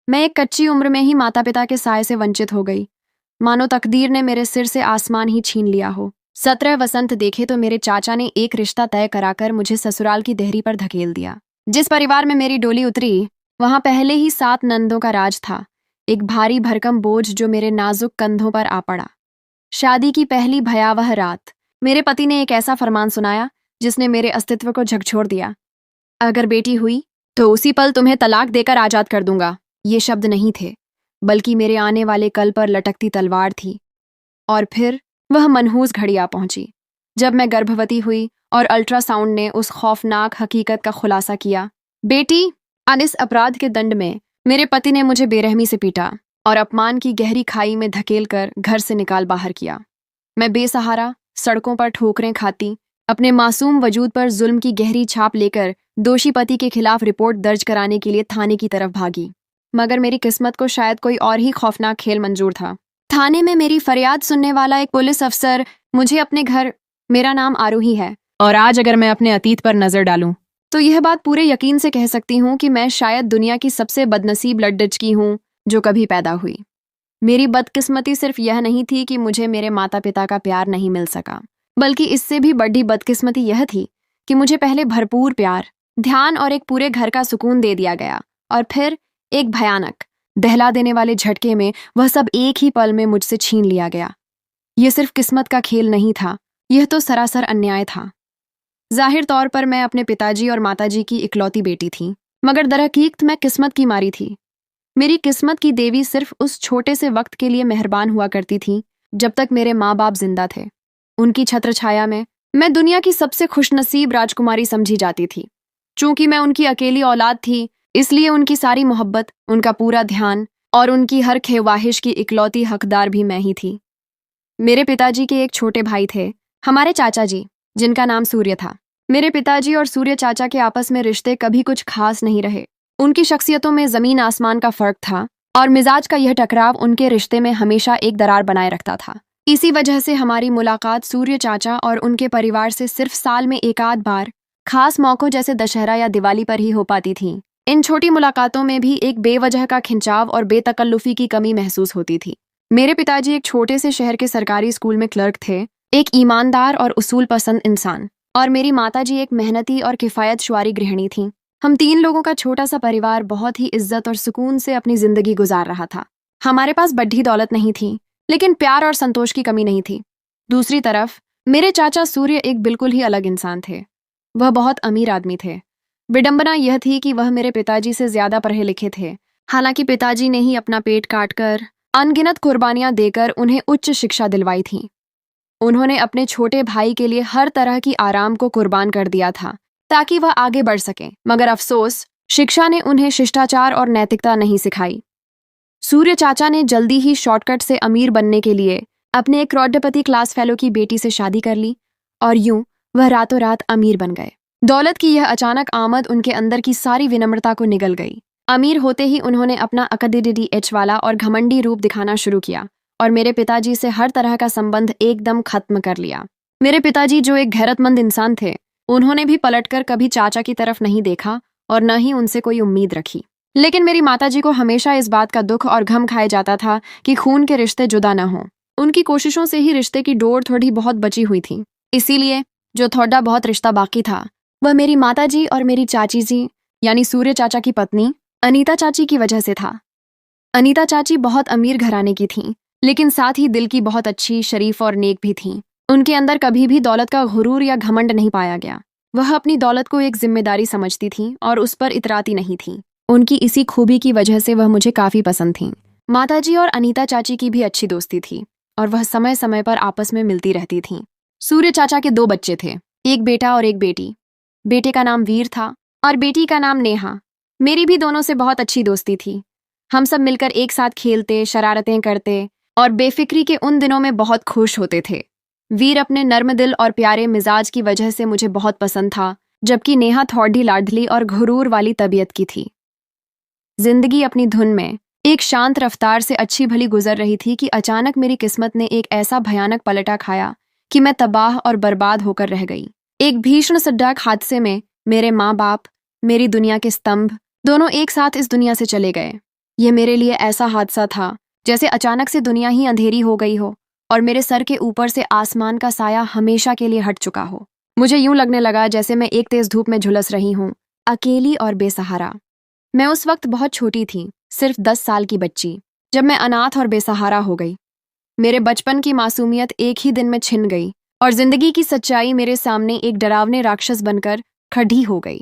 मैं एक कच्ची उम्र में ही माता पिता के साय से वंचित हो गई, मानो तकदीर ने मेरे सिर से आसमान ही छीन लिया हो। 17 वसंत देखे तो मेरे चाचा ने एक रिश्ता तय कराकर मुझे ससुराल की देहरी पर धकेल दिया। जिस परिवार में मेरी डोली उतरी, वहां पहले ही 7 नंदों का राज था, एक भारी भरकम बोझ जो मेरे नाजुक कंधों पर आ पड़ा। शादी की पहली भयावह रात मेरे पति ने एक ऐसा फरमान सुनाया जिसने मेरे अस्तित्व को झकझोर दिया। अगर बेटी हुई तो उसी पल तुम्हें तलाक देकर आजाद कर दूंगा। ये शब्द नहीं थे, बल्कि मेरे आने वाले कल पर लटकती तलवार थी। और फिर वह मनहूस घड़ी आ पहुंची, जब मैं गर्भवती हुई और अल्ट्रासाउंड ने उस खौफनाक हकीकत का खुलासा किया। बेटी, आज इस अपराध के दंड में मेरे पति ने मुझे बेरहमी से पीटा और अपमान की गहरी खाई में धकेलकर घर से निकाल बाहर किया। मैं बेसहारा सड़कों पर ठोकरें खाती, अपने मासूम वजूद पर जुल्म की गहरी छाप लेकर दोषी पति के खिलाफ रिपोर्ट दर्ज कराने के लिए थाने की तरफ भागी। मगर मेरी किस्मत को शायद कोई और ही खौफनाक खेल मंजूर था। थाने में मेरी फरियाद सुनने वाला एक पुलिस अफसर मुझे अपने घर, मेरा नाम आरूही है, और आज अगर मैं अपने अतीत पर नजर डालूं तो यह बात पूरे यकीन से कह सकती हूँ कि मैं शायद दुनिया की सबसे बदनसीब लड्डच हूँ जो कभी पैदा हुई। मेरी बदकिस्मती सिर्फ यह नहीं थी कि मुझे मेरे माता पिता का प्यार नहीं मिल सका, बल्कि इससे भी बड़ी बदकिस्मती यह थी कि मुझे पहले भरपूर प्यार, ध्यान और एक पूरे घर का सुकून दे दिया गया, और फिर एक भयानक, दहला देने वाले झटके में वह सब एक ही पल में मुझसे छीन लिया गया। यह सिर्फ किस्मत का खेल नहीं था, यह तो सरासर अन्याय था। जाहिर तौर पर मैं अपने पिताजी और माताजी की इकलौती बेटी थी, मगर दरहकीकत मैं किस्मत की मारी थी। मेरी किस्मत की देवी सिर्फ उस छोटे से वक्त के लिए मेहरबान हुआ करती थी जब तक मेरे माँ बाप जिंदा थे। उनकी छत्रछाया में मैं दुनिया की सबसे खुशनसीब राजकुमारी समझी जाती थी। चूंकि मैं उनकी अकेली औलाद थी, इसलिए उनकी सारी मोहब्बत, उनका पूरा ध्यान और उनकी हर ख्वाहिश की इकलौती हकदार भी मैं ही थी। मेरे पिताजी के एक छोटे भाई थे, हमारे चाचा जी, जिनका नाम सूर्य था। मेरे पिताजी और सूर्य चाचा के आपस में रिश्ते कभी कुछ खास नहीं रहे। उनकी शख्सियतों में जमीन आसमान का फर्क था, और मिजाज का यह टकराव उनके रिश्ते में हमेशा एक दरार बनाए रखता था। इसी वजह से हमारी मुलाकात सूर्य चाचा और उनके परिवार से सिर्फ साल में एक आध बार, खास मौकों जैसे दशहरा या दिवाली पर ही हो पाती थी। इन छोटी मुलाकातों में भी एक बेवजह का खिंचाव और बेतकल्लुफी की कमी महसूस होती थी। मेरे पिताजी एक छोटे से शहर के सरकारी स्कूल में क्लर्क थे, एक ईमानदार और उसूल पसंद इंसान, और मेरी माताजी एक मेहनती और किफायतशुमारी गृहिणी थीं। हम 3 लोगों का छोटा सा परिवार बहुत ही इज्जत और सुकून से अपनी जिंदगी गुजार रहा था। हमारे पास बड़ी दौलत नहीं थी, लेकिन प्यार और संतोष की कमी नहीं थी। दूसरी तरफ मेरे चाचा सूर्य एक बिल्कुल ही अलग इंसान थे। वह बहुत अमीर आदमी थे। विडंबना यह थी कि वह मेरे पिताजी से ज्यादा पढ़े लिखे थे। हालांकि पिताजी ने ही अपना पेट काटकर, अनगिनत कुर्बानियां देकर उन्हें उच्च शिक्षा दिलवाई थी। उन्होंने अपने छोटे भाई के लिए हर तरह की आराम को कुर्बान कर दिया था ताकि वह आगे बढ़ सके, मगर अफसोस, शिक्षा ने उन्हें शिष्टाचार और नैतिकता नहीं सिखाई। सूर्य चाचा ने जल्दी ही शॉर्टकट से अमीर बनने के लिए अपने एक करोड़पति क्लास फेलो की बेटी से शादी कर ली, और यूं वह रातों रात अमीर बन गए। दौलत की यह अचानक आमद उनके अंदर की सारी विनम्रता को निगल गई। अमीर होते ही उन्होंने अपना अकदीडीएच वाला और घमंडी रूप दिखाना शुरू किया, और मेरे पिताजी से हर तरह का संबंध एकदम खत्म कर लिया। मेरे पिताजी, जो एक गैरतमंद इंसान थे, उन्होंने भी पलटकर कभी चाचा की तरफ नहीं देखा और न ही उनसे कोई उम्मीद रखी। लेकिन मेरी माताजी को हमेशा इस बात का दुख और गम खाया जाता था कि खून के रिश्ते जुदा न हों। उनकी कोशिशों से ही रिश्ते की डोर थोड़ी बहुत बची हुई थी। इसीलिए जो थोड़ा बहुत रिश्ता बाकी था, वह मेरी माताजी और मेरी चाची जी, यानी सूर्य चाचा की पत्नी अनीता चाची की वजह से था। अनीता चाची बहुत अमीर घराने की थीं, लेकिन साथ ही दिल की बहुत अच्छी, शरीफ और नेक भी थीं। उनके अंदर कभी भी दौलत का गुरूर या घमंड नहीं पाया गया। वह अपनी दौलत को एक जिम्मेदारी समझती थीं और उस पर इतराती नहीं थीं। उनकी इसी खूबी की वजह से वह मुझे काफी पसंद थीं। माताजी और अनीता चाची की भी अच्छी दोस्ती थी, और वह समय समय पर आपस में मिलती रहती थीं। सूर्य चाचा के 2 बच्चे थे, एक बेटा और एक बेटी। बेटे का नाम वीर था और बेटी का नाम नेहा। मेरी भी दोनों से बहुत अच्छी दोस्ती थी। हम सब मिलकर एक साथ खेलते, शरारतें करते और बेफिक्री के उन दिनों में बहुत खुश होते थे। वीर अपने नर्म दिल और प्यारे मिजाज की वजह से मुझे बहुत पसंद था, जबकि नेहा थोड़ी लाडली और घुरूर वाली तबीयत की थी। जिंदगी अपनी धुन में एक शांत रफ्तार से अच्छी भली गुजर रही थी कि अचानक मेरी किस्मत ने एक ऐसा भयानक पलटा खाया कि मैं तबाह और बर्बाद होकर रह गई। एक भीषण सड़क हादसे में मेरे माँ बाप, मेरी दुनिया के स्तंभ, दोनों एक साथ इस दुनिया से चले गए। ये मेरे लिए ऐसा हादसा था जैसे अचानक से दुनिया ही अंधेरी हो गई हो और मेरे सर के ऊपर से आसमान का साया हमेशा के लिए हट चुका हो। मुझे यूं लगने लगा जैसे मैं एक तेज धूप में झुलस रही हूं, अकेली और बेसहारा। मैं उस वक्त बहुत छोटी थी, सिर्फ 10 साल की बच्ची, जब मैं अनाथ और बेसहारा हो गई। मेरे बचपन की मासूमियत एक ही दिन में छिन गई और जिंदगी की सच्चाई मेरे सामने एक डरावने राक्षस बनकर खड़ी हो गई।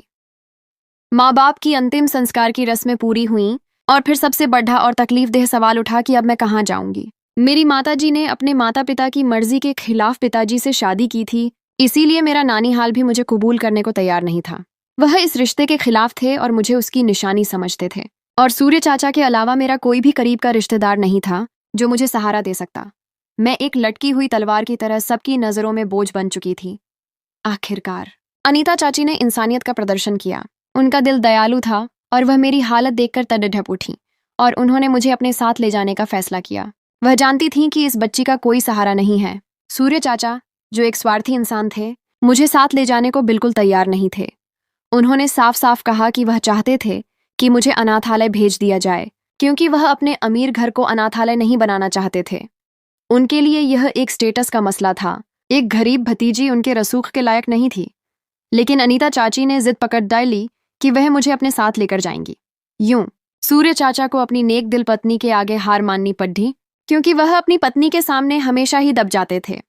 माँ बाप की अंतिम संस्कार की रस्में पूरी हुईं और फिर सबसे बड़ा और तकलीफदेह सवाल उठा कि अब मैं कहाँ जाऊंगी। मेरी माताजी ने अपने माता पिता की मर्जी के खिलाफ पिताजी से शादी की थी, इसीलिए मेरा नानीहाल भी मुझे कबूल करने को तैयार नहीं था। वह इस रिश्ते के खिलाफ थे और मुझे उसकी निशानी समझते थे। और सूर्य चाचा के अलावा मेरा कोई भी करीब का रिश्तेदार नहीं था जो मुझे सहारा दे सकता। मैं एक लटकी हुई तलवार की तरह सबकी नजरों में बोझ बन चुकी थी। आखिरकार अनीता चाची ने इंसानियत का प्रदर्शन किया। उनका दिल दयालु था और वह मेरी हालत देखकर तड़प उठी और उन्होंने मुझे अपने साथ ले जाने का फैसला किया। वह जानती थीं कि इस बच्ची का कोई सहारा नहीं है। सूर्य चाचा, जो एक स्वार्थी इंसान थे, मुझे साथ ले जाने को बिल्कुल तैयार नहीं थे। उन्होंने साफ साफ कहा कि वह चाहते थे कि मुझे अनाथालय भेज दिया जाए, क्योंकि वह अपने अमीर घर को अनाथालय नहीं बनाना चाहते थे। उनके लिए यह एक स्टेटस का मसला था। एक गरीब भतीजी उनके रसूख के लायक नहीं थी। लेकिन अनीता चाची ने जिद पकड़ डाली कि वह मुझे अपने साथ लेकर जाएंगी। यूं सूर्य चाचा को अपनी नेक दिल पत्नी के आगे हार माननी पड़ी, क्योंकि वह अपनी पत्नी के सामने हमेशा ही दब जाते थे।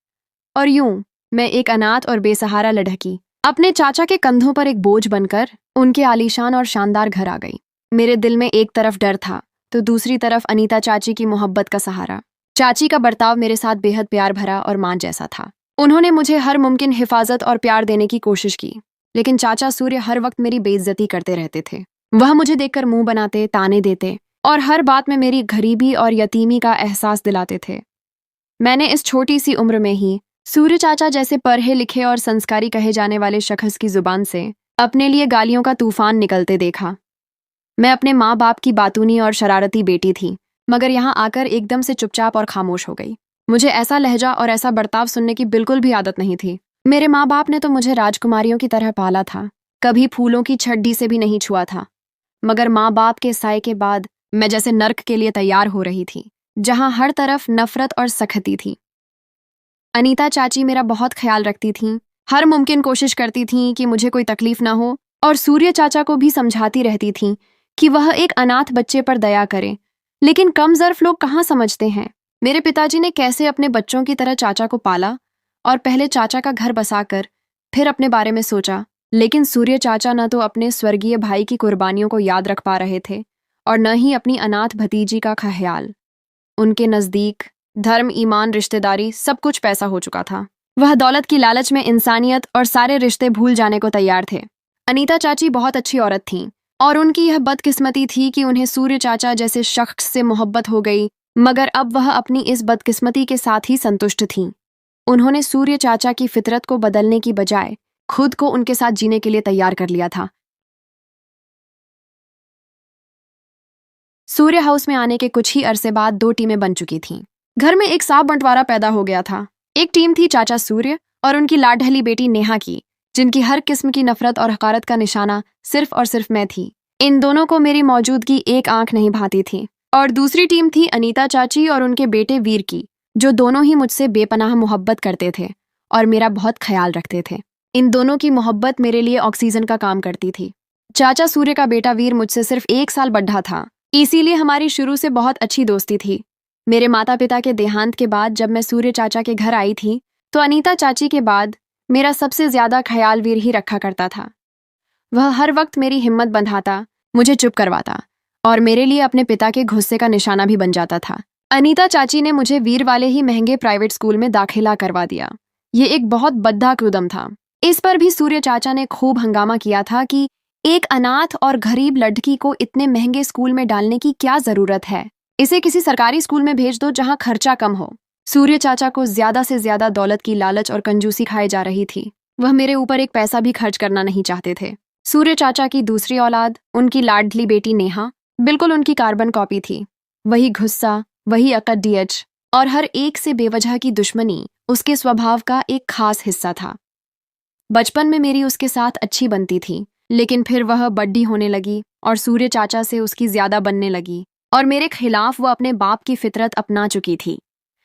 और यूं मैं एक अनाथ और बेसहारा लड़की अपने चाचा के कंधों पर एक बोझ बनकर उनके आलीशान और शानदार घर आ गई। मेरे दिल में एक तरफ डर था तो दूसरी तरफ अनीता चाची की मोहब्बत का सहारा। चाची का बर्ताव मेरे साथ बेहद प्यार भरा और मां जैसा था। उन्होंने मुझे हर मुमकिन हिफाजत और प्यार देने की कोशिश की, लेकिन चाचा सूर्य हर वक्त मेरी बेइज्जती करते रहते थे। वह मुझे देखकर मुंह बनाते, ताने देते और हर बात में मेरी गरीबी और यतीमी का एहसास दिलाते थे। मैंने इस छोटी सी उम्र में ही सूर्य चाचा जैसे पढ़े लिखे और संस्कारी कहे जाने वाले शख्स की जुबान से अपने लिए गालियों का तूफान निकलते देखा। मैं अपने माँ बाप की बातूनी और शरारती बेटी थी, मगर यहाँ आकर एकदम से चुपचाप और खामोश हो गई। मुझे ऐसा लहजा और ऐसा बर्ताव सुनने की बिल्कुल भी आदत नहीं थी। मेरे माँ बाप ने तो मुझे राजकुमारियों की तरह पाला था, कभी फूलों की छड्डी से भी नहीं छुआ था। मगर माँ बाप के साए के बाद मैं जैसे नर्क के लिए तैयार हो रही थी, जहाँ हर तरफ नफरत और सख्ती थी। अनीता चाची मेरा बहुत ख्याल रखती थीं, हर मुमकिन कोशिश करती थीं कि मुझे कोई तकलीफ ना हो, और सूर्य चाचा को भी समझाती रहती थीं कि वह एक अनाथ बच्चे पर दया करें। लेकिन कमजोर लोग कहाँ समझते हैं। मेरे पिताजी ने कैसे अपने बच्चों की तरह चाचा को पाला और पहले चाचा का घर बसाकर फिर अपने बारे में सोचा। लेकिन सूर्य चाचा न तो अपने स्वर्गीय भाई की कुर्बानियों को याद रख पा रहे थे और न ही अपनी अनाथ भतीजी का ख्याल। उनके नजदीक धर्म, ईमान, रिश्तेदारी सब कुछ पैसा हो चुका था। वह दौलत की लालच में इंसानियत और सारे रिश्ते भूल जाने को तैयार थे। अनीता चाची बहुत अच्छी औरत थीं और उनकी यह बदकिस्मती थी कि उन्हें सूर्य चाचा जैसे शख्स से मोहब्बत हो गई, मगर अब वह अपनी इस बदकिस्मती के साथ ही संतुष्ट थीं। उन्होंने सूर्य चाचा की फितरत को बदलने की बजाय खुद को उनके साथ जीने के लिए तैयार कर लिया था। सूर्य हाउस में आने के कुछ ही अरसे बाद 2 टीमें बन चुकी थीं। घर में एक साफ बंटवारा पैदा हो गया था। एक टीम थी चाचा सूर्य और उनकी लाडली बेटी नेहा की, जिनकी हर किस्म की नफरत और हकारत का निशाना सिर्फ और सिर्फ मैं थी। इन दोनों को मेरी मौजूदगी एक आंख नहीं भाती थी। और दूसरी टीम थी अनीता चाची और उनके बेटे वीर की, जो दोनों ही मुझसे बेपनाह मोहब्बत करते थे और मेरा बहुत ख्याल रखते थे। इन दोनों की मोहब्बत मेरे लिए ऑक्सीजन का काम करती थी। चाचा सूर्य का बेटा वीर मुझसे सिर्फ 1 साल बड़ा था, इसीलिए हमारी शुरू से बहुत अच्छी दोस्ती थी। मेरे माता पिता के देहांत के बाद जब मैं सूर्य चाचा के घर आई थी, तो अनीता चाची के बाद मेरा सबसे ज्यादा ख्याल वीर ही रखा करता था। वह हर वक्त मेरी हिम्मत बंधाता, मुझे चुप करवाता और मेरे लिए अपने पिता के गुस्से का निशाना भी बन जाता था। अनीता चाची ने मुझे वीर वाले ही महंगे प्राइवेट स्कूल में दाखिला करवा दिया। ये एक बहुत बद्दा कदम था। इस पर भी सूर्य चाचा ने खूब हंगामा किया था कि एक अनाथ और गरीब लड़की को इतने महंगे स्कूल में डालने की क्या जरूरत है, इसे किसी सरकारी स्कूल में भेज दो जहां खर्चा कम हो। सूर्य चाचा को ज्यादा से ज्यादा दौलत की लालच और कंजूसी खाई जा रही थी। वह मेरे ऊपर एक पैसा भी खर्च करना नहीं चाहते थे। सूर्य चाचा की दूसरी औलाद, उनकी लाडली बेटी नेहा, बिल्कुल उनकी कार्बन कॉपी थी। वही गुस्सा, वही अकड़ और हर एक से बेवजह की दुश्मनी उसके स्वभाव का एक खास हिस्सा था। बचपन में मेरी उसके साथ अच्छी बनती थी, लेकिन फिर वह बड्डी होने लगी और सूर्य चाचा से उसकी ज्यादा बनने लगी। और मेरे खिलाफ वो अपने बाप की फितरत अपना चुकी थी।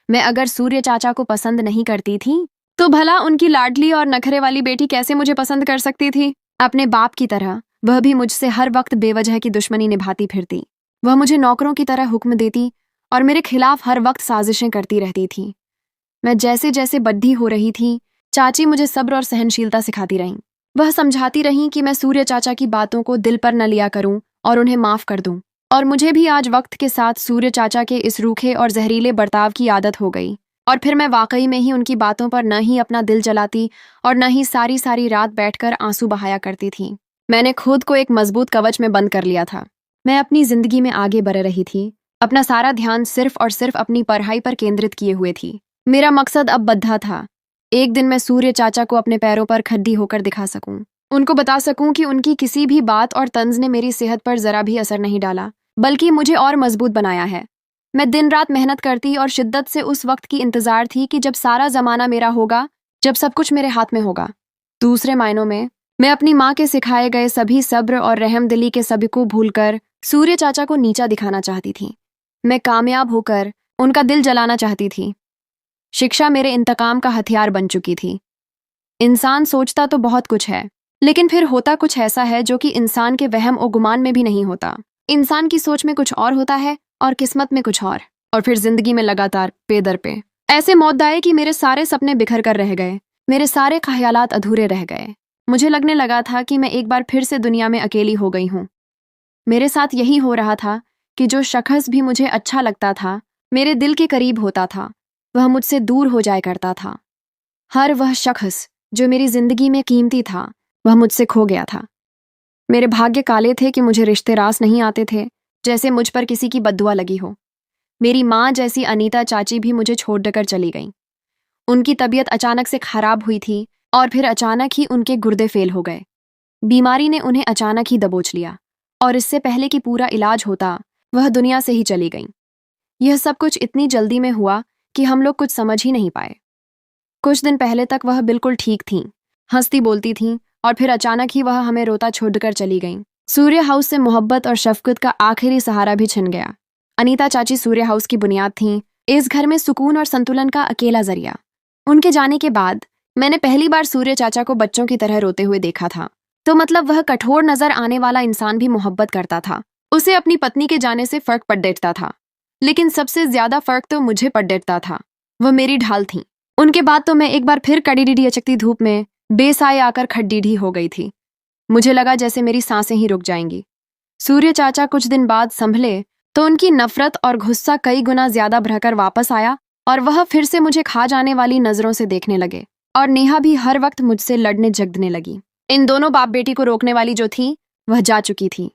मैं अगर सूर्य चाचा को पसंद नहीं करती थी तो भला उनकी लाडली और नखरे वाली बेटी कैसे मुझे पसंद कर सकती थी। अपने बाप की तरह वह भी मुझसे हर वक्त बेवजह की दुश्मनी निभाती फिरती। वह मुझे नौकरों की तरह हुक्म देती और मेरे खिलाफ हर वक्त साजिशें करती रहती थी। मैं जैसे जैसे बड्ढी हो रही थी, चाची मुझे सब्र और सहनशीलता सिखाती रहीं। वह समझाती रहीं कि मैं सूर्य चाचा की बातों को दिल पर न लिया करूं और उन्हें माफ कर दूं। और मुझे भी आज वक्त के साथ सूर्य चाचा के इस रूखे और जहरीले बर्ताव की आदत हो गई। और फिर मैं वाकई में ही उनकी बातों पर न ही अपना दिल जलाती और न ही सारी सारी रात बैठकर आंसू बहाया करती थी। मैंने खुद को एक मजबूत कवच में बंद कर लिया था। मैं अपनी जिंदगी में आगे बढ़ रही थी, अपना सारा ध्यान सिर्फ और सिर्फ अपनी पढ़ाई पर केंद्रित किए हुए थी। मेरा मकसद अब बद्धा था। एक दिन मैं सूर्य चाचा को अपने पैरों पर खड़ी होकर दिखा सकूं, उनको बता सकूं कि उनकी किसी भी बात और तंज ने मेरी सेहत पर जरा भी असर नहीं डाला, बल्कि मुझे और मजबूत बनाया है। मैं दिन रात मेहनत करती और शिद्दत से उस वक्त की इंतजार थी कि जब सारा जमाना मेरा होगा, जब सब कुछ मेरे हाथ में होगा। दूसरे मायनों में मैं अपनी माँ के सिखाए गए सभी सब्र और रहमदिली के सभी को भूलकर सूर्य चाचा को नीचा दिखाना चाहती थी। मैं कामयाब होकर उनका दिल जलाना चाहती थी। शिक्षा मेरे इंतकाम का हथियार बन चुकी थी। इंसान सोचता तो बहुत कुछ है, लेकिन फिर होता कुछ ऐसा है जो कि इंसान के वहम और गुमान में भी नहीं होता। इंसान की सोच में कुछ और होता है और किस्मत में कुछ और फिर जिंदगी में लगातार पे दर पे ऐसे मौत आए कि मेरे सारे सपने बिखर कर रह गए, मेरे सारे ख्यालात अधूरे रह गए। मुझे लगने लगा था कि मैं एक बार फिर से दुनिया में अकेली हो गई हूँ। मेरे साथ यही हो रहा था कि जो शख्स भी मुझे अच्छा लगता था, मेरे दिल के करीब होता था, वह मुझसे दूर हो जाया करता था। हर वह शख्स जो मेरी जिंदगी में कीमती था, वह मुझसे खो गया था। मेरे भाग्य काले थे कि मुझे रिश्ते रास नहीं आते थे, जैसे मुझ पर किसी की बद्दुआ लगी हो। मेरी माँ जैसी अनीता चाची भी मुझे छोड़कर चली गईं। उनकी तबीयत अचानक से खराब हुई थी और फिर अचानक ही उनके गुर्दे फेल हो गए। बीमारी ने उन्हें अचानक ही दबोच लिया और इससे पहले कि पूरा इलाज होता, वह दुनिया से ही चली गईं। यह सब कुछ इतनी जल्दी में हुआ कि हम लोग कुछ समझ ही नहीं पाए। कुछ दिन पहले तक वह बिल्कुल ठीक थीं, हंसती बोलती थीं, और फिर अचानक ही वह हमें रोता छोड़कर चली गईं। सूर्य हाउस से मोहब्बत और शफकत का आखिरी सहारा भी छिन गया। अनीता चाची सूर्य हाउस की बुनियाद थीं, इस घर में सुकून और संतुलन का अकेला जरिया। उनके जाने के बाद मैंने पहली बार सूर्य चाचा को बच्चों की तरह रोते हुए देखा था। तो मतलब वह कठोर नजर आने वाला इंसान भी मोहब्बत करता था। उसे अपनी पत्नी के जाने से फर्क पड़ देता था, लेकिन सबसे ज्यादा फर्क तो मुझे पड़ देता था। वह मेरी ढाल थी। उनके बाद तो मैं एक बार फिर कड़ी डिडी अचकती धूप में बेसाए आकर खड्डीढी हो गई थी। मुझे लगा जैसे मेरी सांसें ही रुक जाएंगी। सूर्य चाचा कुछ दिन बाद संभले तो उनकी नफरत और गुस्सा कई गुना ज्यादा भरकर वापस आया और वह फिर से मुझे खा जाने वाली नजरों से देखने लगे। और नेहा भी हर वक्त मुझसे लड़ने झगड़ने लगी। इन दोनों बाप बेटी को रोकने वाली जो थी, वह जा चुकी थी।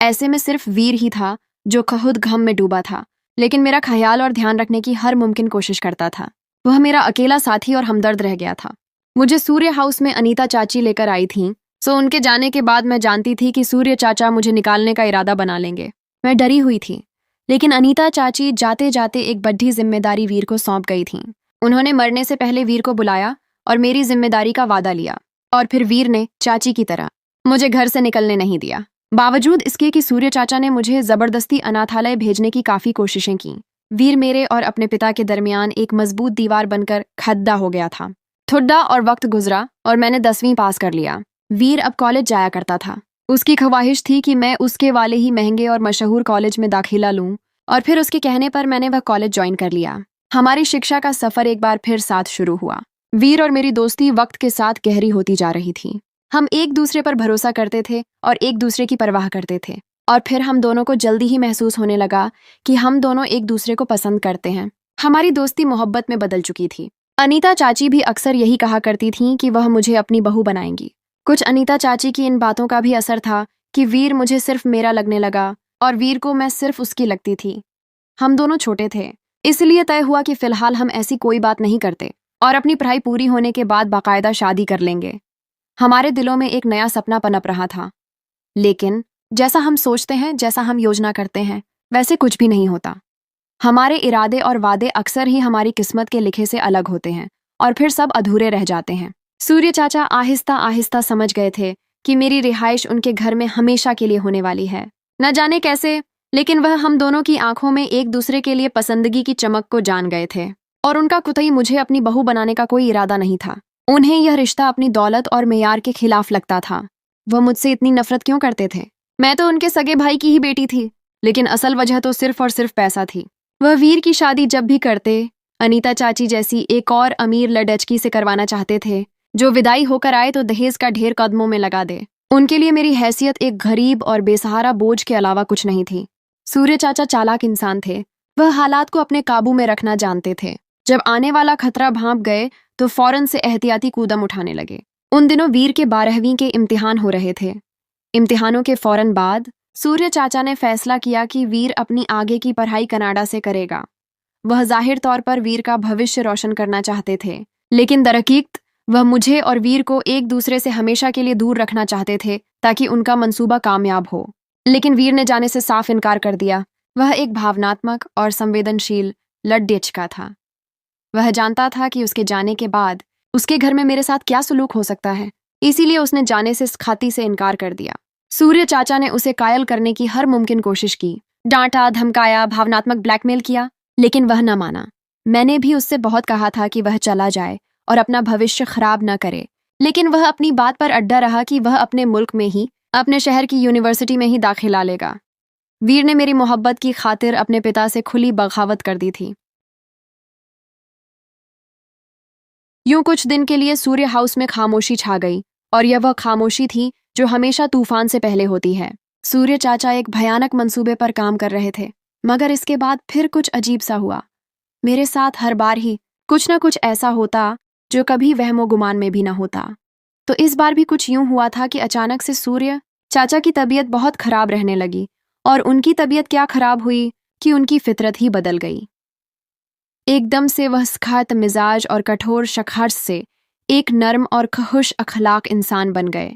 ऐसे में सिर्फ वीर ही था जो खुद गम में डूबा था, लेकिन मेरा ख्याल और ध्यान रखने की हर मुमकिन कोशिश करता था। वह मेरा अकेला साथी और हमदर्द रह गया था। मुझे सूर्य हाउस में अनीता चाची लेकर आई थीं, सो उनके जाने के बाद मैं जानती थी कि सूर्य चाचा मुझे निकालने का इरादा बना लेंगे। मैं डरी हुई थी, लेकिन अनीता चाची जाते जाते एक बड़ी जिम्मेदारी वीर को सौंप गई थीं। उन्होंने मरने से पहले वीर को बुलाया और मेरी जिम्मेदारी का वादा लिया, और फिर वीर ने चाची की तरह मुझे घर से निकलने नहीं दिया। बावजूद इसके कि सूर्य चाचा ने मुझे जबरदस्ती अनाथालय भेजने की काफी कोशिशें की, वीर मेरे और अपने पिता के दरमियान एक मजबूत दीवार बनकर खड्डा हो गया था। थोड़ा और वक्त गुजरा और मैंने 10वीं पास कर लिया। वीर अब कॉलेज जाया करता था। उसकी ख्वाहिश थी कि मैं उसके वाले ही महंगे और मशहूर कॉलेज में दाखिला लूं, और फिर उसके कहने पर मैंने वह कॉलेज ज्वाइन कर लिया। हमारी शिक्षा का सफर एक बार फिर साथ शुरू हुआ। वीर और मेरी दोस्ती वक्त के साथ गहरी होती जा रही थी। हम एक दूसरे पर भरोसा करते थे और एक दूसरे की परवाह करते थे, और फिर हम दोनों को जल्दी ही महसूस होने लगा कि हम दोनों एक दूसरे को पसंद करते हैं। हमारी दोस्ती मोहब्बत में बदल चुकी थी। अनीता चाची भी अक्सर यही कहा करती थीं कि वह मुझे अपनी बहू बनाएंगी। कुछ अनीता चाची की इन बातों का भी असर था कि वीर मुझे सिर्फ मेरा लगने लगा और वीर को मैं सिर्फ उसकी लगती थी। हम दोनों छोटे थे, इसलिए तय हुआ कि फिलहाल हम ऐसी कोई बात नहीं करते और अपनी पढ़ाई पूरी होने के बाद बाकायदा शादी कर लेंगे। हमारे दिलों में एक नया सपना पनप रहा था, लेकिन जैसा हम सोचते हैं, जैसा हम योजना करते हैं, वैसे कुछ भी नहीं होता। हमारे इरादे और वादे अक्सर ही हमारी किस्मत के लिखे से अलग होते हैं और फिर सब अधूरे रह जाते हैं। सूर्य चाचा आहिस्ता आहिस्ता समझ गए थे कि मेरी रिहाइश उनके घर में हमेशा के लिए होने वाली है। न जाने कैसे लेकिन वह हम दोनों की आंखों में एक दूसरे के लिए पसंदगी की चमक को जान गए थे और उनका कुतई मुझे अपनी बहू बनाने का कोई इरादा नहीं था। उन्हें यह रिश्ता अपनी दौलत और मेयार के खिलाफ लगता था। वह मुझसे इतनी नफरत क्यों करते थे? मैं तो उनके सगे भाई की ही बेटी थी, लेकिन असल वजह तो सिर्फ और सिर्फ पैसा थी। वह वीर की शादी जब भी करते अनीता चाची जैसी एक और अमीर लड़की से करवाना चाहते थे, जो विदाई होकर आए तो दहेज का ढेर कदमों में लगा दे। उनके लिए मेरी हैसियत एक गरीब और बेसहारा बोझ के अलावा कुछ नहीं थी। सूर्य चाचा चालाक इंसान थे। वह हालात को अपने काबू में रखना जानते थे। जब आने वाला खतरा भांप गए तो फौरन से एहतियाती कूदम उठाने लगे। उन दिनों वीर के 12वीं के इम्तिहान हो रहे थे। इम्तिहानों के फौरन बाद सूर्य चाचा ने फैसला किया कि वीर अपनी आगे की पढ़ाई कनाडा से करेगा। वह जाहिर तौर पर वीर का भविष्य रोशन करना चाहते थे, लेकिन दरअकीक्त वह मुझे और वीर को एक दूसरे से हमेशा के लिए दूर रखना चाहते थे ताकि उनका मंसूबा कामयाब हो। लेकिन वीर ने जाने से साफ इनकार कर दिया। वह एक भावनात्मक और संवेदनशील लड़का था। वह जानता था कि उसके जाने के बाद उसके घर में मेरे साथ क्या सुलूक हो सकता है, इसीलिए उसने जाने से खाती से इनकार कर दिया। सूर्य चाचा ने उसे कायल करने की हर मुमकिन कोशिश की, डांटा, धमकाया, भावनात्मक ब्लैकमेल किया, लेकिन वह न माना। मैंने भी उससे बहुत कहा था कि वह चला जाए और अपना भविष्य खराब न करे, लेकिन वह अपनी बात पर अड्डा रहा कि वह अपने मुल्क में ही, अपने शहर की यूनिवर्सिटी में ही दाखिला लेगा। वीर ने मेरी मोहब्बत की खातिर अपने पिता से खुली बगावत कर दी थी। यूं कुछ दिन के लिए सूर्य हाउस में खामोशी छा गई, और यह वह खामोशी थी जो हमेशा तूफान से पहले होती है। सूर्य चाचा एक भयानक मंसूबे पर काम कर रहे थे, मगर इसके बाद फिर कुछ अजीब सा हुआ। मेरे साथ हर बार ही कुछ न कुछ ऐसा होता जो कभी वहमो गुमान में भी न होता। तो इस बार भी कुछ यूं हुआ था कि अचानक से सूर्य चाचा की तबीयत बहुत खराब रहने लगी, और उनकी तबीयत क्या खराब हुई कि उनकी फितरत ही बदल गई। एकदम से वह सख्त मिजाज और कठोर शख़्स से एक नर्म और खुश अखलाक इंसान बन गए।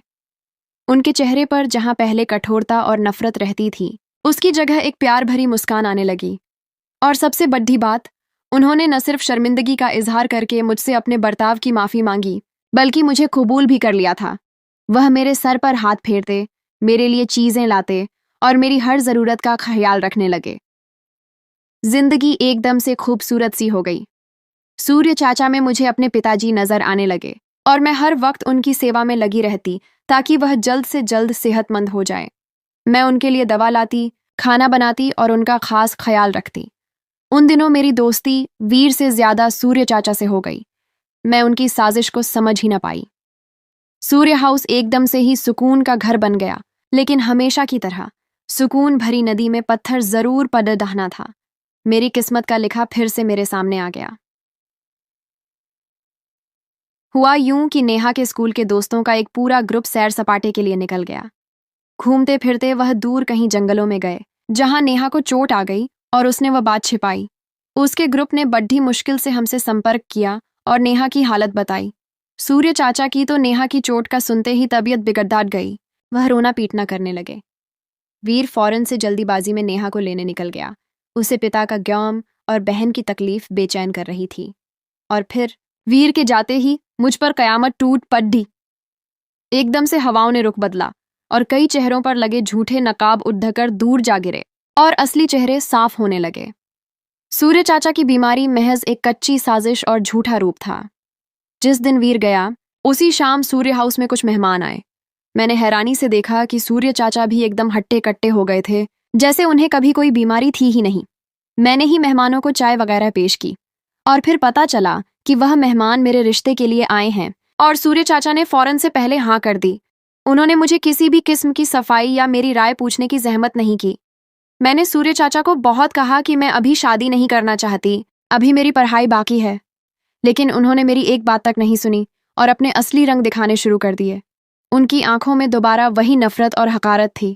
उनके चेहरे पर जहां पहले कठोरता और नफरत रहती थी, उसकी जगह एक प्यार भरी मुस्कान आने लगी। और सबसे बड़ी बात, उन्होंने न सिर्फ शर्मिंदगी का इजहार करके मुझसे अपने बर्ताव की माफ़ी मांगी, बल्कि मुझे कबूल भी कर लिया था। वह मेरे सर पर हाथ फेरते, मेरे लिए चीज़ें लाते और मेरी हर ज़रूरत का ख्याल रखने लगे। जिंदगी एकदम से खूबसूरत सी हो गई। सूर्य चाचा में मुझे अपने पिताजी नजर आने लगे, और मैं हर वक्त उनकी सेवा में लगी रहती ताकि वह जल्द से जल्द सेहतमंद हो जाए। मैं उनके लिए दवा लाती, खाना बनाती और उनका खास ख्याल रखती। उन दिनों मेरी दोस्ती वीर से ज्यादा सूर्य चाचा से हो गई। मैं उनकी साजिश को समझ ही न पाई। सूर्य हाउस एकदम से ही सुकून का घर बन गया, लेकिन हमेशा की तरह सुकून भरी नदी में पत्थर जरूर पड़ दहना था। मेरी किस्मत का लिखा फिर से मेरे सामने आ गया। हुआ यूं कि नेहा के स्कूल के दोस्तों का एक पूरा ग्रुप सैर सपाटे के लिए निकल गया। घूमते फिरते वह दूर कहीं जंगलों में गए, जहां नेहा को चोट आ गई और उसने वह बात छिपाई। उसके ग्रुप ने बड़ी मुश्किल से हमसे संपर्क किया और नेहा की हालत बताई। सूर्य चाचा की तो नेहा की चोट का सुनते ही तबीयत बिगड़दाट गई। वह रोना पीटना करने लगे। वीर फौरन से जल्दीबाजी में नेहा को लेने निकल गया। उसे पिता का गम और बहन की तकलीफ बेचैन कर रही थी। और फिर वीर के जाते ही मुझ पर कयामत टूट पड़ी। एकदम से हवाओं ने रुख बदला और कई चेहरों पर लगे झूठे नकाब उड़कर दूर जा गिरे और असली चेहरे साफ होने लगे। सूर्य चाचा की बीमारी महज एक कच्ची साजिश और झूठा रूप था। जिस दिन वीर गया, उसी शाम सूर्य हाउस में कुछ मेहमान आए। मैंने हैरानी से देखा कि सूर्य चाचा भी एकदम हट्टे कट्टे हो गए थे, जैसे उन्हें कभी कोई बीमारी थी ही नहीं। मैंने ही मेहमानों को चाय वगैरह पेश की, और फिर पता चला कि वह मेहमान मेरे रिश्ते के लिए आए हैं, और सूर्य चाचा ने फौरन से पहले हाँ कर दी। उन्होंने मुझे किसी भी किस्म की सफाई या मेरी राय पूछने की जहमत नहीं की। मैंने सूर्य चाचा को बहुत कहा कि मैं अभी शादी नहीं करना चाहती, अभी मेरी पढ़ाई बाकी है, लेकिन उन्होंने मेरी एक बात तक नहीं सुनी और अपने असली रंग दिखाने शुरू कर दिए। उनकी आंखों में दोबारा वही नफरत और हकारत थी।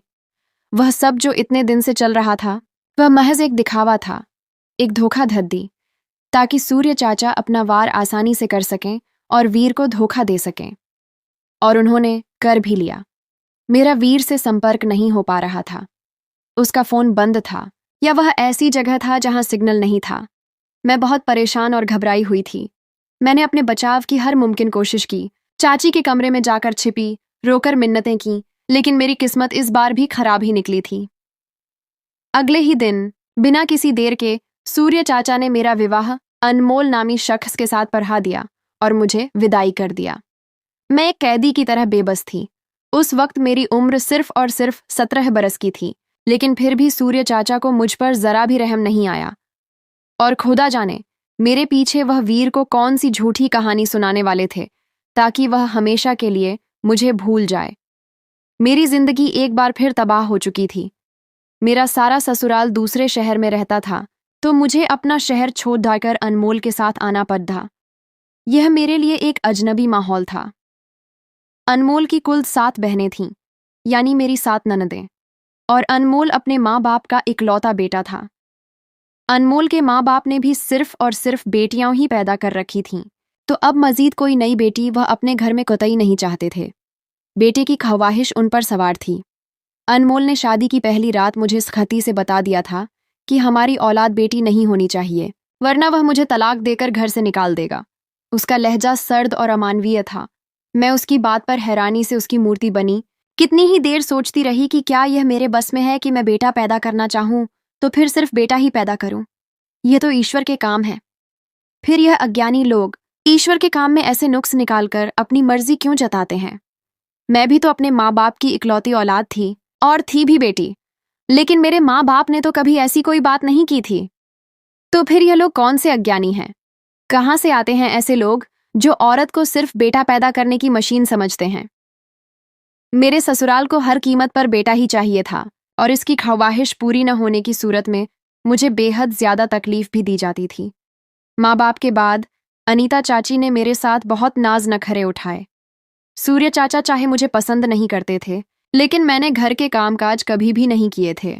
वह सब जो इतने दिन से चल रहा था, वह महज एक दिखावा था, एक धोखाधड़ी, ताकि सूर्य चाचा अपना वार आसानी से कर सकें और वीर को धोखा दे सकें। और उन्होंने कर भी लिया। मेरा वीर से संपर्क नहीं हो पा रहा था। उसका फोन बंद था, या वह ऐसी जगह था जहां सिग्नल नहीं था। मैं बहुत परेशान और घबराई हुई थी। मैंने अपने बचाव की हर मुमकिन कोशिश की। चाची के कमरे में जाकर छिपी, रोकर मिन्नतें की, लेकिन मेरी किस्मत इस बार भी खराब ही निकली थी। अगले ही दिन बिना किसी देर के सूर्य चाचा ने मेरा विवाह अनमोल नामी शख्स के साथ पढ़ा दिया और मुझे विदाई कर दिया। मैं एक कैदी की तरह बेबस थी। उस वक्त मेरी उम्र सिर्फ और सिर्फ 17 बरस की थी, लेकिन फिर भी सूर्य चाचा को मुझ पर जरा भी रहम नहीं आया। और खुदा जाने मेरे पीछे वह वीर को कौन सी झूठी कहानी सुनाने वाले थे ताकि वह हमेशा के लिए मुझे भूल जाए। मेरी जिंदगी एक बार फिर तबाह हो चुकी थी। मेरा सारा ससुराल दूसरे शहर में रहता था, तो मुझे अपना शहर छोड़ जाकर अनमोल के साथ आना पड़ा। यह मेरे लिए एक अजनबी माहौल था। अनमोल की कुल 7 बहनें थीं, यानी मेरी 7 ननदें, और अनमोल अपने माँ बाप का इकलौता बेटा था। अनमोल के माँ बाप ने भी सिर्फ और सिर्फ बेटियां ही पैदा कर रखी थीं, तो अब मजीद कोई नई बेटी वह अपने घर में कतई नहीं चाहते थे। बेटे की ख्वाहिश उन पर सवार थी। अनमोल ने शादी की पहली रात मुझे सख्ती से बता दिया था कि हमारी औलाद बेटी नहीं होनी चाहिए, वरना वह मुझे तलाक देकर घर से निकाल देगा। उसका लहजा सर्द और अमानवीय था। मैं उसकी बात पर हैरानी से उसकी मूर्ति बनी। कितनी ही देर सोचती रही कि क्या यह मेरे बस में है कि मैं बेटा पैदा करना चाहूं तो फिर सिर्फ बेटा ही पैदा करूं। यह तो ईश्वर के काम है। फिर यह अज्ञानी लोग ईश्वर के काम में ऐसे नुक्स निकालकर अपनी मर्जी क्यों जताते हैं। मैं भी तो अपने माँ बाप की इकलौती औलाद थी, और थी भी बेटी, लेकिन मेरे माँ बाप ने तो कभी ऐसी कोई बात नहीं की थी। तो फिर यह लोग कौन से अज्ञानी हैं? कहाँ से आते हैं ऐसे लोग जो औरत को सिर्फ बेटा पैदा करने की मशीन समझते हैं? मेरे ससुराल को हर कीमत पर बेटा ही चाहिए था, और इसकी ख्वाहिश पूरी न होने की सूरत में मुझे बेहद ज्यादा तकलीफ भी दी जाती थी। माँ बाप के बाद अनीता चाची ने मेरे साथ बहुत नाज नखरे उठाए। सूर्य चाचा चाहे मुझे पसंद नहीं करते थे, लेकिन मैंने घर के कामकाज कभी भी नहीं किए थे,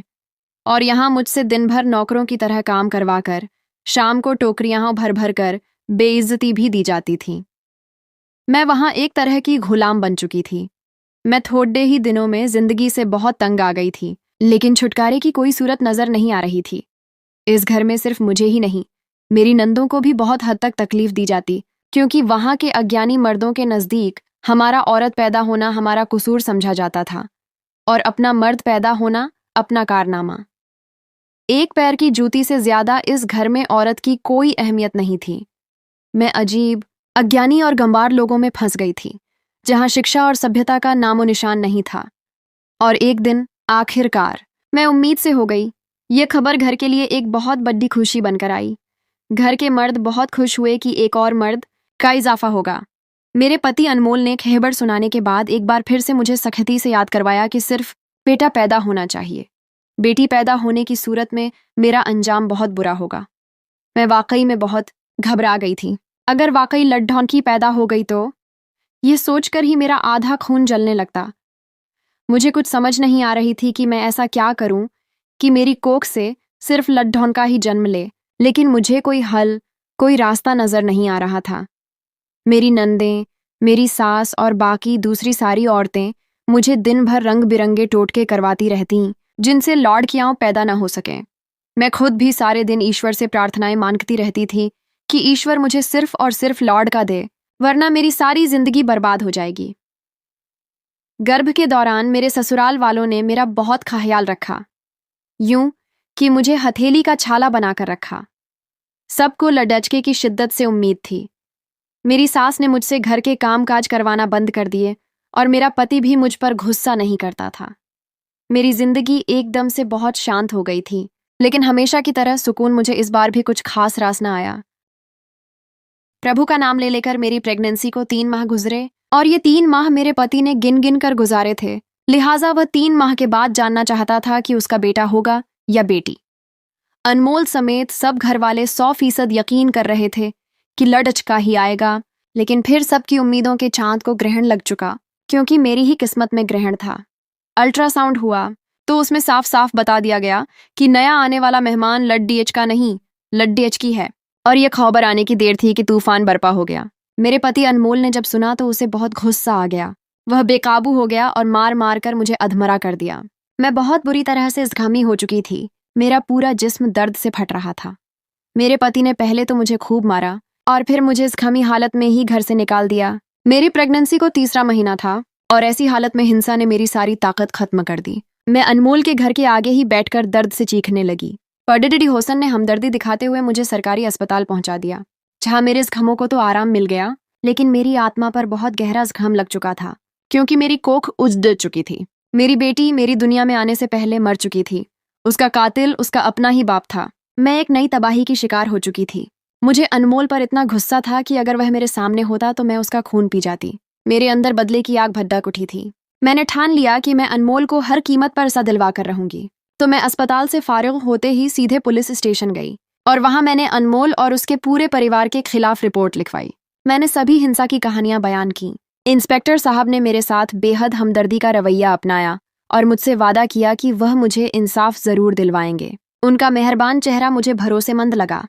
और यहाँ मुझसे दिन भर नौकरों की तरह काम करवाकर शाम को टोकरियां भर भर कर बेइज्जती भी दी जाती थी। मैं वहाँ एक तरह की गुलाम बन चुकी थी। मैं थोड़े ही दिनों में जिंदगी से बहुत तंग आ गई थी, लेकिन छुटकारे की कोई सूरत नजर नहीं आ रही थी। इस घर में सिर्फ मुझे ही नहीं, मेरी नंदों को भी बहुत हद तक तकलीफ दी जाती, क्योंकि वहाँ के अज्ञानी मर्दों के नज़दीक हमारा औरत पैदा होना हमारा कसूर समझा जाता था, और अपना मर्द पैदा होना अपना कारनामा। एक पैर की जूती से ज्यादा इस घर में औरत की कोई अहमियत नहीं थी। मैं अजीब, अज्ञानी और गंवार लोगों में फंस गई थी, जहां शिक्षा और सभ्यता का नामो निशान नहीं था। और एक दिन आखिरकार मैं उम्मीद से हो गई। ये खबर घर के लिए एक बहुत बड़ी खुशी बनकर आई। घर के मर्द बहुत खुश हुए कि एक और मर्द का इजाफा होगा। मेरे पति अनमोल ने खहबर सुनाने के बाद एक बार फिर से मुझे सख्ती से याद करवाया कि सिर्फ बेटा पैदा होना चाहिए। बेटी पैदा होने की सूरत में मेरा अंजाम बहुत बुरा होगा। मैं वाकई में बहुत घबरा गई थी। अगर वाकई लड्ढौनकी पैदा हो गई तो ये सोचकर ही मेरा आधा खून जलने लगता। मुझे कुछ समझ नहीं आ रही थी कि मैं ऐसा क्या करूं कि मेरी कोख से सिर्फ लड्ढौनका ही जन्म ले, लेकिन मुझे कोई हल, कोई रास्ता नजर नहीं आ रहा था। मेरी नंदें, मेरी सास और बाकी दूसरी सारी औरतें मुझे दिन भर रंग बिरंगे टोटके करवाती रहतीं, जिनसे लौड़कियां पैदा न हो सकें। मैं खुद भी सारे दिन ईश्वर से प्रार्थनाएं मांगती रहती थी कि ईश्वर मुझे सिर्फ और सिर्फ लौड़ का दे, वरना मेरी सारी जिंदगी बर्बाद हो जाएगी। गर्भ के दौरान मेरे ससुराल वालों ने मेरा बहुत ख्याल रखा, यूं कि मुझे हथेली का छाला बनाकर रखा। सबको लडचके की शिद्दत से उम्मीद थी। मेरी सास ने मुझसे घर के कामकाज करवाना बंद कर दिए, और मेरा पति भी मुझ पर गुस्सा नहीं करता था। मेरी जिंदगी एकदम से बहुत शांत हो गई थी, लेकिन हमेशा की तरह सुकून मुझे इस बार भी कुछ खास रास न आया। प्रभु का नाम ले लेकर मेरी प्रेगनेंसी को 3 माह गुजरे, और ये 3 माह मेरे पति ने गिन गिन कर गुजारे थे। लिहाजा वह 3 माह के बाद जानना चाहता था कि उसका बेटा होगा या बेटी। अनमोल समेत सब घर वाले 100% यकीन कर रहे थे कि लड़चका ही आएगा, लेकिन फिर सबकी उम्मीदों के चांद को ग्रहण लग चुका, क्योंकि मेरी ही किस्मत में ग्रहण था। अल्ट्रासाउंड हुआ तो उसमें साफ साफ बता दिया गया कि नया आने वाला मेहमान लड्डीएच का नहीं, लड्डीएच की है, और यह खबर आने की देर थी कि तूफान बरपा हो गया। मेरे पति अनमोल ने जब सुना तो उसे बहुत गुस्सा आ गया। वह बेकाबू हो गया और मार मार कर मुझे अधमरा कर दिया। मैं बहुत बुरी तरह से जख्मी हो चुकी थी। मेरा पूरा जिस्म दर्द से फट रहा था। मेरे पति ने पहले तो मुझे खूब मारा, और फिर मुझे जख्मी हालत में ही घर से निकाल दिया। मेरी प्रेगनेंसी को 3रा महीना था, और ऐसी हालत में हिंसा ने मेरी सारी ताकत खत्म कर दी। मैं अनमोल के घर के आगे ही बैठकर दर्द से चीखने लगी। पडडी होसन ने हमदर्दी दिखाते हुए मुझे सरकारी अस्पताल पहुंचा दिया, जहां मेरे जख्मों को तो आराम मिल गया, लेकिन मेरी आत्मा पर बहुत गहरा जख्म लग चुका था, क्योंकि मेरी कोख उजड़ चुकी थी। मेरी बेटी मेरी दुनिया में आने से पहले मर चुकी थी। उसका कातिल उसका अपना ही बाप था। मैं एक नई तबाही की शिकार हो चुकी थी। मुझे अनमोल पर इतना गुस्सा था कि अगर वह मेरे सामने होता तो मैं उसका खून पी जाती। मेरे अंदर बदले की आग भड़क उठी थी। मैंने ठान लिया कि मैं अनमोल को हर कीमत पर सजा दिलवा कर रहूंगी। तो मैं अस्पताल से फारिग होते ही सीधे पुलिस स्टेशन गई और वहां मैंने अनमोल और उसके पूरे परिवार के खिलाफ रिपोर्ट लिखवाई। मैंने सभी हिंसा की कहानियां बयान की। इंस्पेक्टर साहब ने मेरे साथ बेहद हमदर्दी का रवैया अपनाया और मुझसे वादा किया कि वह मुझे इंसाफ जरूर दिलवाएंगे। उनका मेहरबान चेहरा मुझे भरोसेमंद लगा।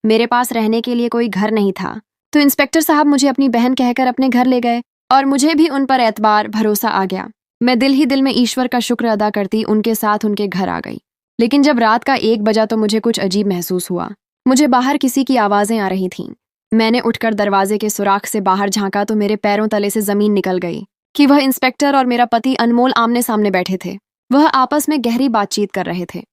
मेरे पास रहने के लिए कोई घर नहीं था, तो इंस्पेक्टर साहब मुझे अपनी बहन कहकर अपने घर ले गए और मुझे भी उन पर एतबार भरोसा आ गया। मैं दिल ही दिल में ईश्वर का शुक्र अदा करती उनके साथ उनके घर आ गई। लेकिन जब रात का 1 बजा तो मुझे कुछ अजीब महसूस हुआ। मुझे बाहर किसी की आवाजें आ रही थीं। मैंने उठकर दरवाजे के सुराख से बाहर झांका तो मेरे पैरों तले से जमीन निकल गई कि वह इंस्पेक्टर और मेरा पति अनमोल आमने सामने बैठे थे। वह आपस में गहरी बातचीत कर रहे थे।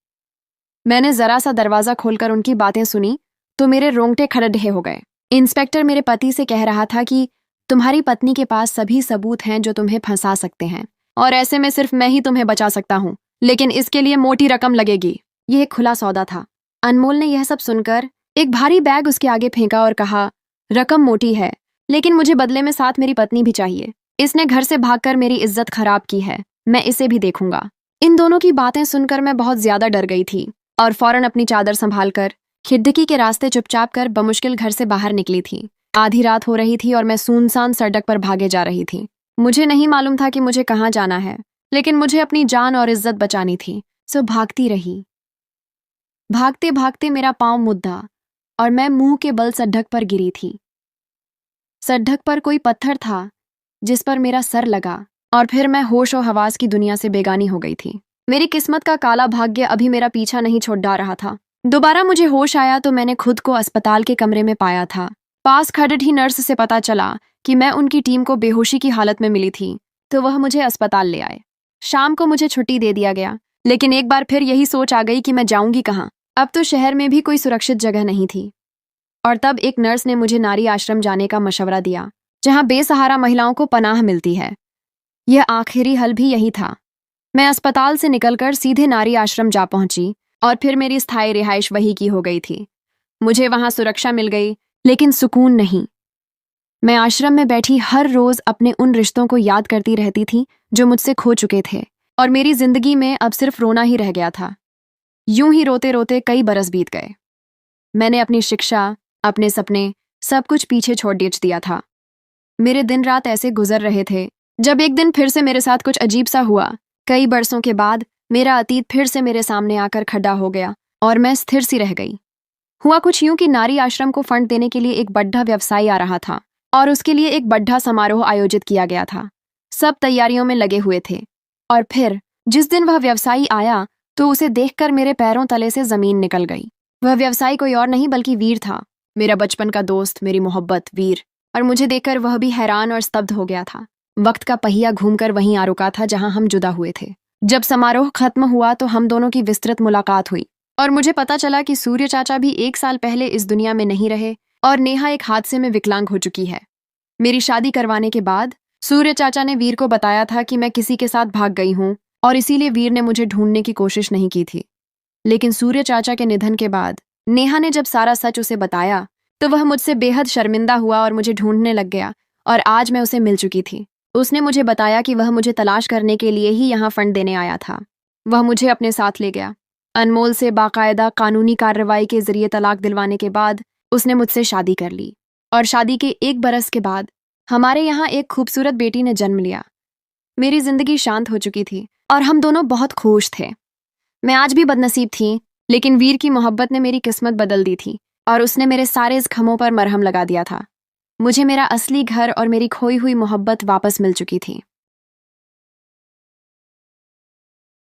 मैंने जरा सा दरवाजा खोलकर उनकी बातें सुनी तो मेरे रोंगटे खड़े हो गए। इंस्पेक्टर मेरे पति से कह रहा था कि तुम्हारी पत्नी के पास सभी सबूत हैं जो तुम्हें फंसा सकते हैं, और ऐसे में सिर्फ मैं ही तुम्हें बचा सकता हूँ, लेकिन इसके लिए मोटी रकम लगेगी। यह एक खुला सौदा था। अनमोल ने यह सब सुनकर एक भारी बैग उसके आगे फेंका और कहा, रकम मोटी है, लेकिन मुझे बदले में साथ मेरी पत्नी भी चाहिए। इसने घर से भागकर मेरी इज्जत खराब की है, मैं इसे भी देखूंगा। इन दोनों की बातें सुनकर मैं बहुत ज्यादा डर गई थी और फौरन अपनी चादर संभालकर खिड़की के रास्ते चुपचाप कर बमुश्किल घर से बाहर निकली थी। आधी रात हो रही थी और मैं सुनसान सड़क पर भागे जा रही थी। मुझे नहीं मालूम था कि मुझे कहाँ जाना है, लेकिन मुझे अपनी जान और इज्जत बचानी थी, सो भागती रही। भागते भागते मेरा पांव मुद्दा और मैं मुंह के बल सड़क पर गिरी थी। सड़क पर कोई पत्थर था जिस पर मेरा सर लगा और फिर मैं होश और हवास की दुनिया से बेगानी हो गई थी। मेरी किस्मत का काला भाग्य अभी मेरा पीछा नहीं छोड़ डा रहा था। दोबारा मुझे होश आया तो मैंने खुद को अस्पताल के कमरे में पाया था। पास खड़ी ही नर्स से पता चला कि मैं उनकी टीम को बेहोशी की हालत में मिली थी, तो वह मुझे अस्पताल ले आए। शाम को मुझे छुट्टी दे दिया गया, लेकिन एक बार फिर यही सोच आ गई कि मैं जाऊंगी कहाँ। अब तो शहर में भी कोई सुरक्षित जगह नहीं थी। और तब एक नर्स ने मुझे नारी आश्रम जाने का मशवरा दिया, जहाँ बेसहारा महिलाओं को पनाह मिलती है। यह आखिरी हल भी यही था। मैं अस्पताल से निकलकर सीधे नारी आश्रम जा पहुंची और फिर मेरी स्थायी रिहाइश वही की हो गई थी। मुझे वहां सुरक्षा मिल गई, लेकिन सुकून नहीं। मैं आश्रम में बैठी हर रोज अपने उन रिश्तों को याद करती रहती थी जो मुझसे खो चुके थे, और मेरी जिंदगी में अब सिर्फ रोना ही रह गया था। यूं ही रोते रोते कई बरस बीत गए। मैंने अपनी शिक्षा, अपने सपने, सब कुछ पीछे छोड़ दिया था। मेरे दिन रात ऐसे गुजर रहे थे, जब एक दिन फिर से मेरे साथ कुछ अजीब सा हुआ। कई बरसों के बाद मेरा अतीत फिर से मेरे सामने आकर खड़ा हो गया और मैं स्थिर सी रह गई। हुआ कुछ यूं कि नारी आश्रम को फंड देने के लिए एक बड़ा व्यवसायी आ रहा था और उसके लिए एक बड़ा समारोह आयोजित किया गया था। सब तैयारियों में लगे हुए थे, और फिर जिस दिन वह व्यवसायी आया तो उसे देखकर मेरे पैरों तले से जमीन निकल गई। वह व्यवसायी कोई और नहीं बल्कि वीर था, मेरा बचपन का दोस्त, मेरी मोहब्बत वीर। और मुझे देखकर वह भी हैरान और स्तब्ध हो गया था। वक्त का पहिया घूमकर वहीं आ रुका था जहां हम जुदा हुए थे। जब समारोह खत्म हुआ तो हम दोनों की विस्तृत मुलाकात हुई और मुझे पता चला कि सूर्य चाचा भी 1 साल पहले इस दुनिया में नहीं रहे और नेहा एक हादसे में विकलांग हो चुकी है। मेरी शादी करवाने के बाद सूर्य चाचा ने वीर को बताया था कि मैं किसी के साथ भाग गई हूं और इसीलिए वीर ने मुझे ढूंढने की कोशिश नहीं की थी। लेकिन सूर्य चाचा के निधन के बाद नेहा ने जब सारा सच उसे बताया तो वह मुझसे बेहद शर्मिंदा हुआ और मुझे ढूंढने लग गया, और आज मैं उसे मिल चुकी थी। उसने मुझे बताया कि वह मुझे तलाश करने के लिए ही यहाँ फंड देने आया था। वह मुझे अपने साथ ले गया। अनमोल से बाकायदा कानूनी कार्रवाई के जरिए तलाक दिलवाने के बाद उसने मुझसे शादी कर ली, और शादी के 1 बरस के बाद हमारे यहाँ एक खूबसूरत बेटी ने जन्म लिया। मेरी जिंदगी शांत हो चुकी थी और हम दोनों बहुत खुश थे। मैं आज भी बदनसीब थी, लेकिन वीर की मोहब्बत ने मेरी किस्मत बदल दी थी और उसने मेरे सारे जख्मों पर मरहम लगा दिया था। मुझे मेरा असली घर और मेरी खोई हुई मोहब्बत वापस मिल चुकी थी।